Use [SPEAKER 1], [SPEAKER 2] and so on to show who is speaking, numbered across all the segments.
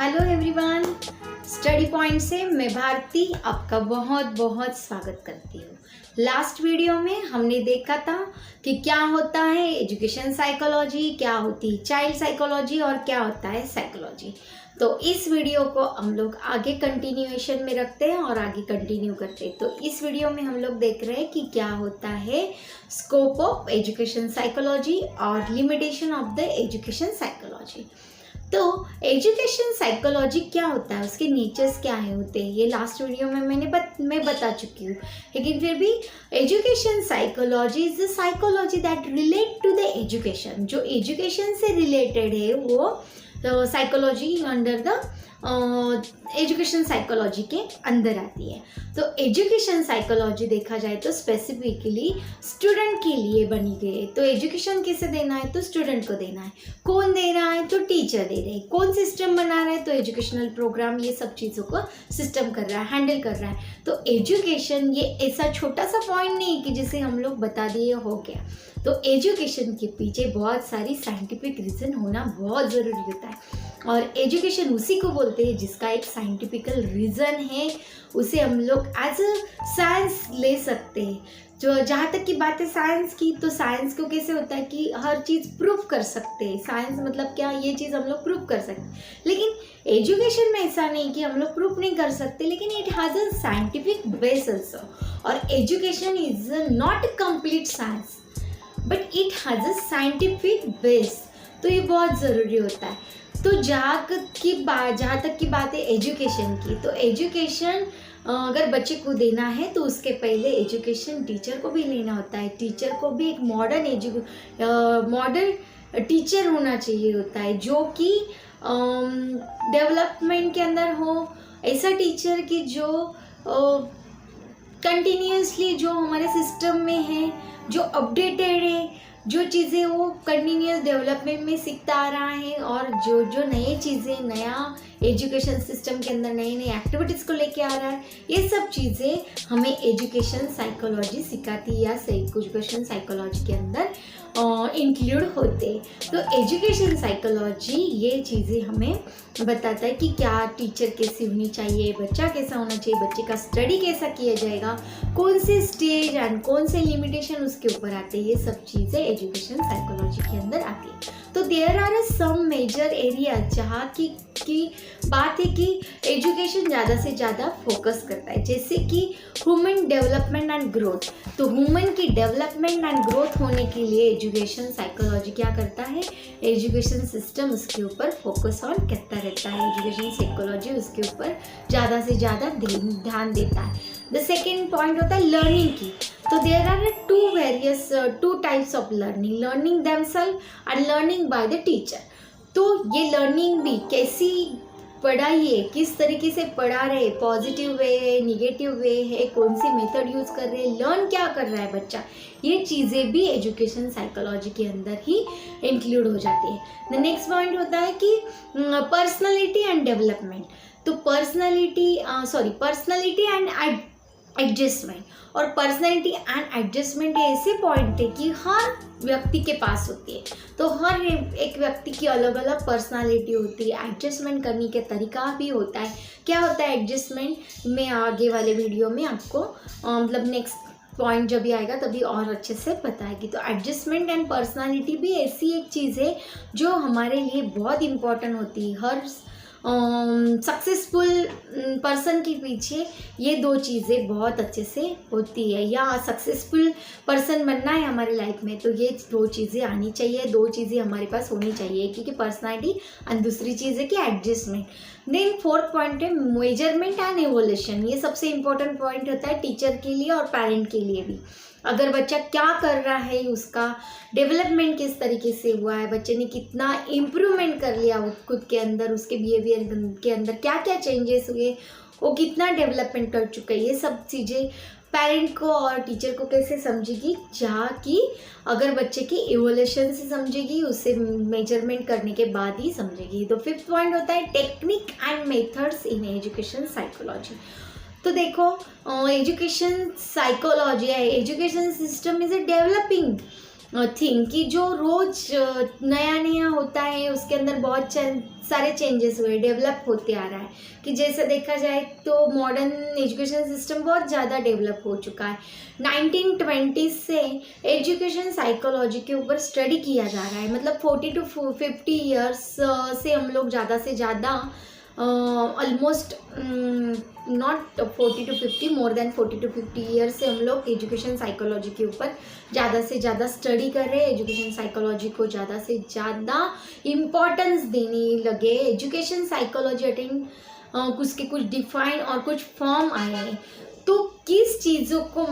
[SPEAKER 1] Hello everyone, study point से मैं भारती आपका बहुत बहुत स्वागत करती हूँ। लास्ट वीडियो में हमने देखा था कि क्या होता है एजुकेशन साइकोलॉजी, क्या होती है चाइल्ड साइकोलॉजी और क्या होता है साइकोलॉजी। तो इस वीडियो को हम लोग आगे कंटिन्यूएशन में रखते हैं और आगे कंटिन्यू करते हैं। तो इस वीडियो में हम लोग देख रहे हैं कि क्या होता है स्कोप ऑफ एजुकेशन साइकोलॉजी और limitation of the education psychology. तो एजुकेशन साइकोलॉजी क्या होता है, उसके नेचर्स क्या है होते हैं, ये लास्ट वीडियो में मैं बता चुकी हूँ। लेकिन फिर भी education psychology is the psychology that relate to the education. जो एजुकेशन से रिलेटेड है वो psychology under the education psychology के अंदर आती है। तो एजुकेशन साइकोलॉजी देखा जाए तो स्पेसिफिकली स्टूडेंट के लिए बनी गई है। तो एजुकेशन किसे देना है, तो स्टूडेंट को देना है। कौन दे रहा है, तो टीचर दे रहे हैं। कौन सिस्टम बना रहा है, तो एजुकेशनल प्रोग्राम ये सब चीज़ों को सिस्टम कर रहा है, हैंडल कर रहा है। तो एजुकेशन ये ऐसा छोटा सा पॉइंट नहीं कि जिसे हम लोग बता दिए हो गया। तो एजुकेशन के पीछे बहुत सारी साइंटिफिक रीज़न होना बहुत ज़रूरी होता है और एजुकेशन उसी को बोलते हैं जिसका एक साइंटिफिकल रीज़न है। उसे हम लोग एज अ साइंस ले सकते हैं। जो जहाँ तक की बात है साइंस की, तो साइंस को कैसे होता है कि हर चीज़ प्रूव कर सकते हैं। साइंस मतलब क्या, ये चीज़ हम लोग प्रूव कर सकते हैं। लेकिन एजुकेशन में ऐसा नहीं कि हम लोग प्रूव नहीं कर सकते, लेकिन it has a scientific base also. और education is not a complete science but it has a scientific base. तो ये बहुत ज़रूरी होता है। तो जहाँ तक की बात है एजुकेशन की, तो एजुकेशन अगर बच्चे को देना है तो उसके पहले एजुकेशन टीचर को भी लेना होता है। टीचर को भी एक मॉडर्न टीचर होना चाहिए होता है, जो कि डेवलपमेंट के अंदर हो। ऐसा टीचर कि जो कंटिन्यूसली जो हमारे सिस्टम में है, जो अपडेटेड है, जो चीज़ें वो कंटिन्यूस डेवलपमेंट में सीखता आ रहा है और जो नई चीज़ें, नया एजुकेशन सिस्टम के अंदर नई नई एक्टिविटीज़ को लेके आ रहा है, ये सब चीज़ें हमें एजुकेशन साइकोलॉजी सिखाती है या एजुकेशन साइकोलॉजी के अंदर इंक्लूड होते। तो एजुकेशन साइकोलॉजी ये चीज़ें हमें बताता है कि क्या टीचर कैसी होनी चाहिए, बच्चा कैसा होना चाहिए, बच्चे का स्टडी कैसा किया जाएगा, कौन से स्टेज एंड कौन से लिमिटेशन उसके ऊपर आते हैं, ये सब चीज़ें एजुकेशन साइकोलॉजी के अंदर आती है। तो there are some major area जहाँ की बात है कि एजुकेशन ज़्यादा से ज़्यादा फोकस करता है, जैसे कि ह्यूमन डेवलपमेंट एंड ग्रोथ। तो ह्यूमन की डेवलपमेंट एंड ग्रोथ होने के लिए एजुकेशन साइकोलॉजी क्या करता है, एजुकेशन सिस्टम उसके ऊपर फोकस ऑन करता रहता है। एजुकेशन साइकोलॉजी उसके ऊपर ज़्यादा से ज़्यादा ध्यान देता है। द सेकेंड पॉइंट होता है लर्निंग की। तो there are two types of learning themselves and learning by the teacher. तो ये लर्निंग भी कैसी पढ़ाई है, किस तरीके से पढ़ा रहे, पॉजिटिव वे है, निगेटिव वे है, कौन सी मेथड यूज़ कर रहे हैं, लर्न क्या कर रहा है बच्चा, ये चीज़ें भी एजुकेशन साइकोलॉजी के अंदर ही इंक्लूड हो जाती है। द नेक्स्ट पॉइंट होता है कि पर्सनालिटी एंड डेवलपमेंट। तो पर्सनालिटी एंड एडजस्टमेंट। और पर्सनैलिटी एंड एडजस्टमेंट ऐसे पॉइंट है कि हर व्यक्ति के पास होती है। तो हर एक व्यक्ति की अलग अलग पर्सनालिटी होती है, एडजस्टमेंट करने के तरीका भी होता है। क्या होता है एडजस्टमेंट, मैं आगे वाले वीडियो में आपको मतलब नेक्स्ट पॉइंट जब भी आएगा तभी और अच्छे से बताएगी। तो एडजस्टमेंट एंड पर्सनालिटी भी ऐसी एक चीज़ है जो हमारे लिए बहुत इम्पॉर्टेंट होती है। हर सक्सेसफुल पर्सन के पीछे ये दो चीज़ें बहुत अच्छे से होती है, या सक्सेसफुल पर्सन बनना है हमारे लाइफ में तो ये दो चीज़ें आनी चाहिए, दो चीज़ें हमारे पास होनी चाहिए, क्योंकि पर्सनालिटी एंड दूसरी चीज़ है कि एडजस्टमेंट। देन फोर्थ पॉइंट है मेजरमेंट एंड इवोल्यूशन। ये सबसे इम्पोर्टेंट पॉइंट होता है टीचर के लिए और पेरेंट के लिए भी। अगर बच्चा क्या कर रहा है, उसका डेवलपमेंट किस तरीके से हुआ है, बच्चे ने कितना इम्प्रूवमेंट कर लिया खुद के अंदर, उसके बिहेवियर के अंदर क्या क्या चेंजेस हुए, वो कितना डेवलपमेंट कर चुका है, ये सब चीज़ें पेरेंट को और टीचर को कैसे समझेगी, जहाँ कि अगर बच्चे की इवोल्यूशन से समझेगी, उससे मेजरमेंट करने के बाद ही समझेगी। तो फिफ्थ पॉइंट होता है technique and methods in education psychology. तो देखो एजुकेशन साइकोलॉजी है, education system is a developing thing कि जो रोज नया नया होता है उसके अंदर बहुत सारे चेंजेस हुए, डेवलप होते आ रहा है। कि जैसे देखा जाए तो मॉडर्न एजुकेशन सिस्टम बहुत ज़्यादा डेवलप हो चुका है। 1920 से एजुकेशन साइकोलॉजी के ऊपर स्टडी किया जा रहा है, मतलब 40 to 50 ईयर्स से हम लोग ज़्यादा से ज़्यादा almost not 40 to 50, more than 40 to 50 years से हम लोग एजुकेशन साइकोलॉजी के ऊपर ज़्यादा से ज़्यादा स्टडी कर रहे हैं। एजुकेशन साइकोलॉजी को ज़्यादा से ज़्यादा इम्पोर्टेंस देने लगे। एजुकेशन साइकोलॉजी अटेंड उसके कुछ डिफाइन और कुछ फॉर्म आए हैं। तो किस चीज़ों को,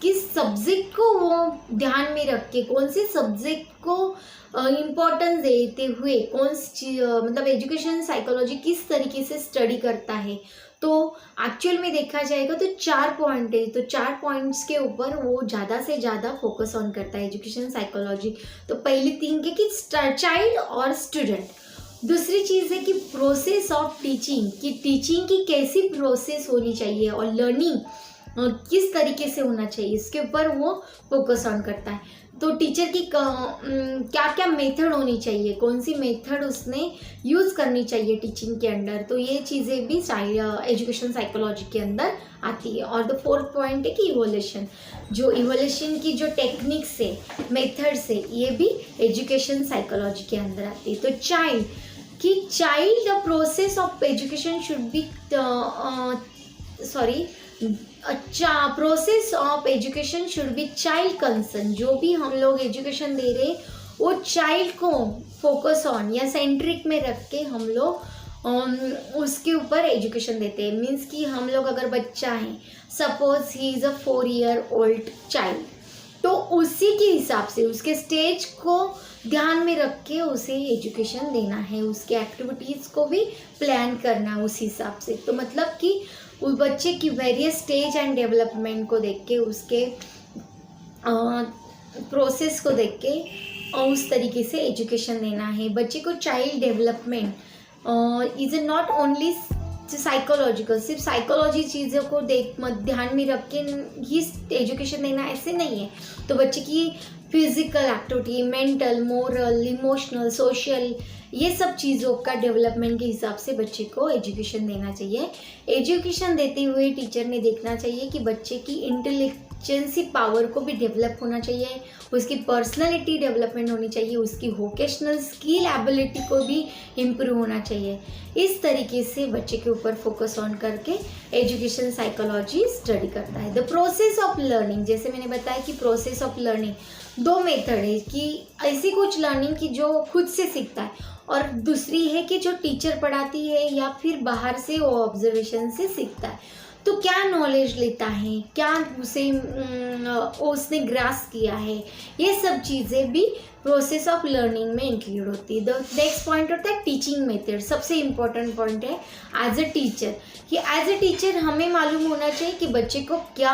[SPEAKER 1] किस सब्जेक्ट को वो ध्यान में रख के, कौन से सब्जेक्ट को इम्पोर्टेंस देते हुए, कौन सी मतलब एजुकेशन साइकोलॉजी किस तरीके से स्टडी करता है, तो एक्चुअल में देखा जाएगा तो 4 पॉइंट है। तो 4 पॉइंट्स के ऊपर वो ज़्यादा से ज़्यादा फोकस ऑन करता है एजुकेशन साइकोलॉजी। तो पहली थिंग है कि चाइल्ड और स्टूडेंट। दूसरी चीज़ है कि प्रोसेस ऑफ टीचिंग, कि टीचिंग की कैसी प्रोसेस होनी चाहिए और लर्निंग किस तरीके से होना चाहिए, इसके ऊपर वो फोकस ऑन करता है। तो टीचर की क्या क्या मेथड होनी चाहिए, कौन सी मेथड उसने यूज़ करनी चाहिए टीचिंग के अंदर, तो ये चीज़ें भी एजुकेशन साइकोलॉजी के अंदर आती है। और द 4th पॉइंट है कि इवोल्यूशन, जो इवोल्यूशन की जो टेक्निक्स है, मेथड्स है, ये भी एजुकेशन साइकोलॉजी के अंदर आती है। तो child the process of education should be process of education should be child concern. जो भी हम लोग एजुकेशन दे रहे वो चाइल्ड को फोकस ऑन या सेंट्रिक में रख के हम लोग उसके ऊपर एजुकेशन देते हैं। मीन्स कि हम लोग अगर बच्चा है, suppose he is a 4 year old child, तो उसी के हिसाब से उसके स्टेज को ध्यान में रख के उसे एजुकेशन देना है, उसके एक्टिविटीज़ को भी प्लान करना उस हिसाब से। तो मतलब कि उस बच्चे की वेरियस स्टेज एंड डेवलपमेंट को देख के, उसके प्रोसेस को देख के उस तरीके से एजुकेशन देना है बच्चे को। Child development is not only psychological, सिर्फ साइकोलॉजी चीज़ों को ध्यान में रख के ही एजुकेशन देना ऐसे नहीं है। तो बच्चे की physical activity, mental, moral, emotional, social, ये सब चीज़ों का डेवलपमेंट के हिसाब से बच्चे को एजुकेशन देना चाहिए। एजुकेशन देते हुए टीचर ने देखना चाहिए कि बच्चे की इंटेलिजेंसी पावर को भी डेवलप होना चाहिए, उसकी पर्सनालिटी डेवलपमेंट होनी चाहिए, उसकी वोकेशनल स्किल एबिलिटी को भी इम्प्रूव होना चाहिए। इस तरीके से बच्चे के ऊपर फोकस ऑन करके एजुकेशन साइकोलॉजी स्टडी करता है। द प्रोसेस ऑफ लर्निंग, जैसे मैंने बताया कि प्रोसेस ऑफ लर्निंग 2 मेथड है, कि ऐसी कुछ लर्निंग की जो खुद से सीखता है, और दूसरी है कि जो टीचर पढ़ाती है या फिर बाहर से वो ऑब्जर्वेशन से सीखता है। तो क्या नॉलेज लेता है, क्या उसने ग्रास किया है, ये सब चीज़ें भी प्रोसेस ऑफ लर्निंग में इंक्लूड होती है। द नेक्स्ट पॉइंट होता है टीचिंग मेथड। सबसे इम्पोर्टेंट पॉइंट है एज अ टीचर, कि एज अ टीचर हमें मालूम होना चाहिए कि बच्चे को क्या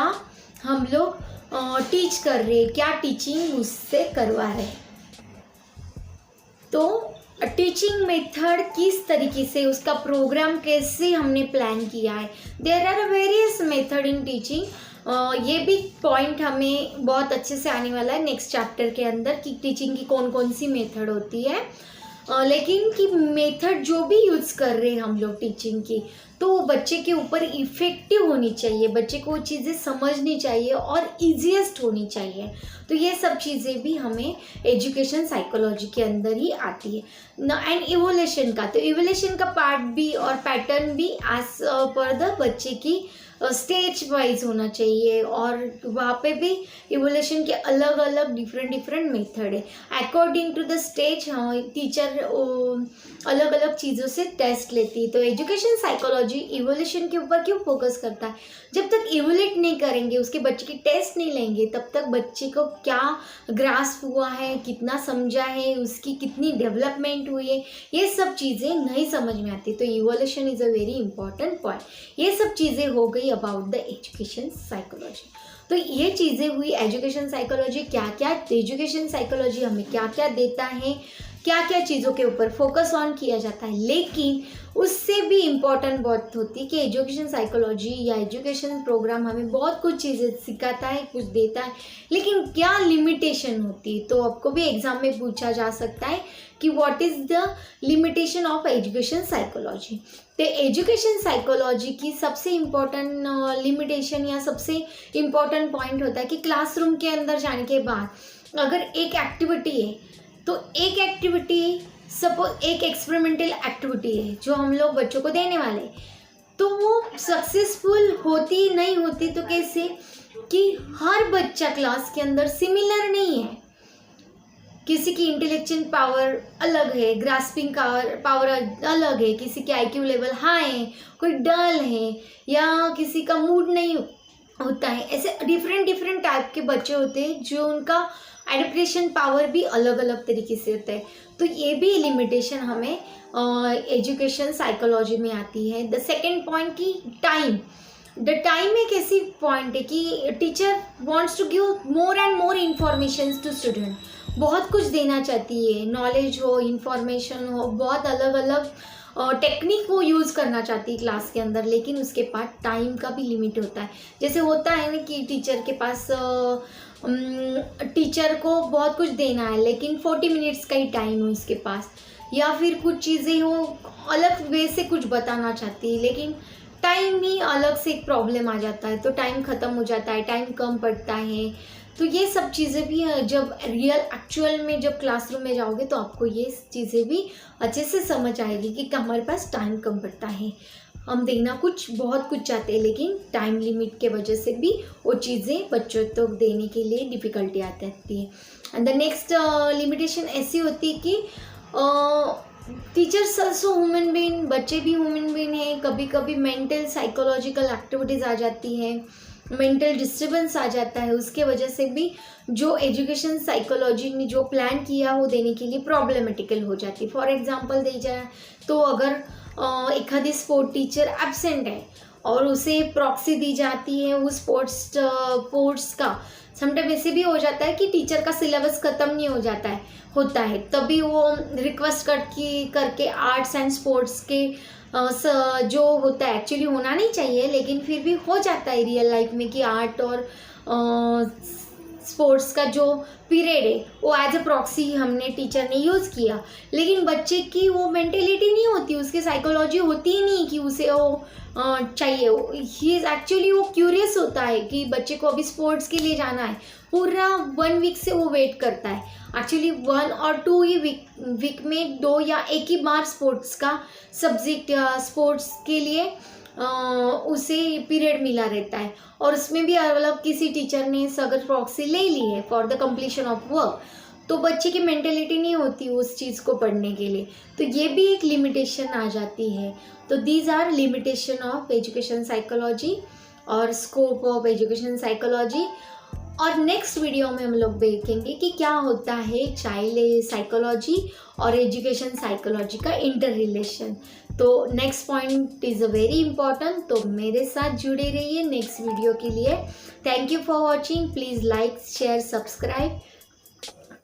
[SPEAKER 1] हम लोग टीच कर रहे हैं, क्या टीचिंग उससे करवा रहे हैं। तो टीचिंग मेथड किस तरीके से, उसका प्रोग्राम कैसे हमने प्लान किया है। There are various method in teaching. ये भी पॉइंट हमें बहुत अच्छे से आने वाला है नेक्स्ट चैप्टर के अंदर, कि टीचिंग की कौन कौन सी मेथड होती है। लेकिन कि मेथड जो भी यूज़ कर रहे हैं हम लोग टीचिंग की, तो वो बच्चे के ऊपर इफ़ेक्टिव होनी चाहिए, बच्चे को वो चीज़ें समझनी चाहिए और ईजीएस्ट होनी चाहिए। तो ये सब चीज़ें भी हमें एजुकेशन साइकोलॉजी के अंदर ही आती है। एंड इवोल्यूशन का, तो इवोल्यूशन का पार्ट भी और पैटर्न भी एज पर द बच्चे की स्टेज वाइज होना चाहिए, और वहाँ पे भी इवोल्यूशन के अलग अलग डिफरेंट मेथड है। According to the stage teacher अलग अलग चीज़ों से टेस्ट लेती है। तो एजुकेशन साइकोलॉजी इवोल्यूशन के ऊपर क्यों फोकस करता है, जब तक इवोल्यूट नहीं करेंगे, उसके बच्चे की टेस्ट नहीं लेंगे, तब तक बच्चे को क्या ग्रास्प हुआ है, कितना समझा है, उसकी कितनी डेवलपमेंट हुई है, ये सब चीज़ें नहीं समझ में आती। तो evolution is a very important point. ये सब चीज़ें हो गई अबाउट द एजुकेशन साइकोलॉजी। तो ये चीज़ें हुई एजुकेशन साइकोलॉजी, क्या क्या एजुकेशन साइकोलॉजी हमें क्या क्या देता है, क्या क्या चीज़ों के ऊपर फोकस ऑन किया जाता है। लेकिन उससे भी इम्पॉर्टेंट बहुत होती है कि एजुकेशन साइकोलॉजी या एजुकेशन प्रोग्राम हमें बहुत कुछ चीज़ें सिखाता है, कुछ देता है, लेकिन क्या लिमिटेशन होती है। तो आपको भी एग्जाम में पूछा जा सकता है कि what is the limitation of education psychology. तो एजुकेशन साइकोलॉजी की सबसे इम्पोर्टेंट लिमिटेशन या सबसे इम्पोर्टेंट पॉइंट होता है कि क्लासरूम के अंदर जाने के बाद अगर एक एक्टिविटी है, तो एक एक्टिविटी सपोज एक एक्सपेरिमेंटल एक्टिविटी है जो हम लोग बच्चों को देने वाले, तो वो सक्सेसफुल होती नहीं होती तो कैसे कि हर बच्चा क्लास के अंदर सिमिलर नहीं है। किसी की इंटेलेक्चुअल पावर अलग है, ग्रास्पिंग पावर अलग है, किसी के आईक्यू लेवल हाई है, कोई डल है, या किसी का मूड नहीं होता है। ऐसे डिफरेंट टाइप के बच्चे होते हैं जो उनका एडप्टेशन पावर भी अलग अलग तरीके से होता है। तो ये भी लिमिटेशन हमें एजुकेशन साइकोलॉजी में आती है। द सेकेंड पॉइंट की टाइम। द टाइम एक ऐसी पॉइंट है कि teacher wants to give more and more information to student, बहुत कुछ देना चाहती है, नॉलेज हो, इंफॉर्मेशन हो, बहुत अलग अलग टेक्निक को यूज़ करना चाहती है क्लास के अंदर, लेकिन उसके पास टाइम का भी लिमिट होता है। जैसे होता है ना कि टीचर के पास टीचर को बहुत कुछ देना है लेकिन 40 मिनट्स का ही टाइम है उसके पास, या फिर कुछ चीज़ें हो अलग वे से कुछ बताना चाहती है लेकिन टाइम ही अलग से एक प्रॉब्लम आ जाता है, तो टाइम ख़त्म हो जाता है, टाइम कम पड़ता है। तो ये सब चीज़ें भी जब रियल एक्चुअल में जब क्लासरूम में जाओगे तो आपको ये चीज़ें भी अच्छे से समझ आएगी कि हमारे पास टाइम कम पड़ता है, हम देना बहुत कुछ चाहते हैं लेकिन टाइम लिमिट के वजह से भी वो चीज़ें बच्चों तक देने के लिए डिफ़िकल्टी आती है। एंड द नेक्स्ट लिमिटेशन ऐसी होती है कि टीचर्स ऑल्सो ह्यूमन बीइंग, बच्चे भी ह्यूमन बीइंग हैं, कभी कभी मेंटल साइकोलॉजिकल एक्टिविटीज़ आ जाती हैं, मेंटल डिस्टर्बेंस आ जाता है, उसके वजह से भी जो एजुकेशन साइकोलॉजी ने जो प्लान किया वो देने के लिए प्रॉब्लमेटिकल हो जाती है। फॉर एग्जांपल दी जाए तो अगर एखादी स्पोर्ट टीचर एब्सेंट है और उसे प्रॉक्सी दी जाती है उस स्पोर्ट्स का, समटाइम ऐसे भी हो जाता है कि टीचर का सिलेबस ख़त्म नहीं हो जाता है होता है, तभी वो रिक्वेस्ट करके आर्ट्स एंड स्पोर्ट्स के जो होता है एक्चुअली होना नहीं चाहिए लेकिन फिर भी हो जाता है रियल लाइफ में कि आर्ट और स्पोर्ट्स का जो पीरियड है वो एज ए प्रॉक्सी हमने टीचर ने यूज़ किया, लेकिन बच्चे की वो मेंटेलिटी नहीं होती, उसकी साइकोलॉजी होती ही नहीं कि उसे वो चाहिए। ही इज़ एक्चुअली वो क्यूरियस होता है कि बच्चे को अभी स्पोर्ट्स के लिए जाना है, पूरा 1 वीक से वो वेट करता है। एक्चुअली 1 और 2 ही वीक में 2 या 1 ही बार स्पोर्ट्स का सब्जेक्ट स्पोर्ट्स के लिए उसे पीरियड मिला रहता है, और उसमें भी अलग किसी टीचर ने अगर प्रॉक्सी ले ली है for the completion of work, तो बच्चे की मेंटेलिटी नहीं होती उस चीज़ को पढ़ने के लिए, तो ये भी एक लिमिटेशन आ जाती है। तो these are limitation of education psychology और स्कोप ऑफ एजुकेशन साइकोलॉजी। और नेक्स्ट वीडियो में हम लोग देखेंगे कि क्या होता है चाइल्ड साइकोलॉजी और एजुकेशन साइकोलॉजी का इंटर रिलेशन। तो next point is a very important, तो मेरे साथ जुड़े रहिए नेक्स्ट वीडियो के लिए। Thank you for watching, please like share subscribe.